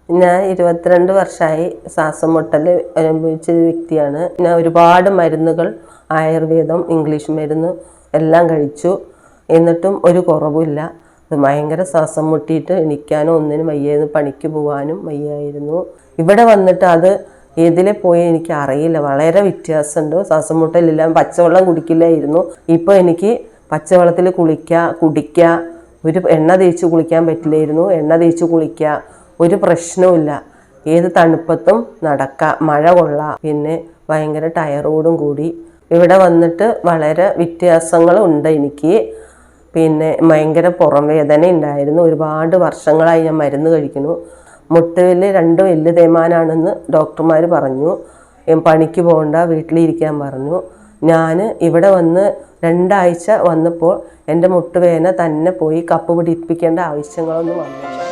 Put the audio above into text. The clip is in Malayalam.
ഞാൻ 22 വർഷമായി ശ്വാസം മുട്ടൽ അനുഭവിച്ച വ്യക്തിയാണ്. ഞാൻ ഒരുപാട് മരുന്നുകൾ, ആയുർവേദം, ഇംഗ്ലീഷ് മരുന്ന് എല്ലാം കഴിച്ചു. എന്നിട്ടും ഒരു കുറവുമില്ല. ഭയങ്കര ശ്വാസം മുട്ടിയിട്ട് എണിക്കാനോ ഒന്നിനും വയ്യായിരുന്നു, പണിക്ക് പോകാനും വയ്യായിരുന്നു. ഇവിടെ വന്നിട്ട് അത് ഏതിലെ പോയി എനിക്ക് അറിയില്ല, വളരെ വ്യത്യാസമുണ്ട്. ശ്വാസം മുട്ടലില്ല, പച്ചവെള്ളം കുടിക്കില്ലായിരുന്നു. ഇപ്പോൾ എനിക്ക് പച്ചവെള്ളത്തിൽ കുടിക്കുക, ഒരു എണ്ണ തേച്ച് കുളിക്കാൻ പറ്റില്ലായിരുന്നു. എണ്ണ തേച്ച് കുളിക്കുക, ഒരു പ്രശ്നവുമില്ല. ഏത് തണുപ്പത്തും നടക്കുക, മഴ കൊള്ളാം. പിന്നെ ഭയങ്കര ടയറോടും കൂടി ഇവിടെ വന്നിട്ട് വളരെ വ്യത്യാസങ്ങളുണ്ട് എനിക്ക്. പിന്നെ ഭയങ്കര പുറം വേദന ഉണ്ടായിരുന്നു. ഒരുപാട് വർഷങ്ങളായി ഞാൻ മരുന്ന് കഴിക്കുന്നു. മുട്ടിൽ 2 എല്ല് തേയ്മാനാണെന്ന് ഡോക്ടർമാർ പറഞ്ഞു. പണിക്ക് പോകണ്ട, വീട്ടിലിരിക്കാൻ പറഞ്ഞു. ഞാൻ ഇവിടെ വന്ന് 2 ആഴ്ച വന്നപ്പോൾ എൻ്റെ മുട്ടുവേദന തന്നെ പോയി. കപ്പ് പിടിപ്പിക്കേണ്ട ആവശ്യങ്ങളൊന്നും വന്നില്ല.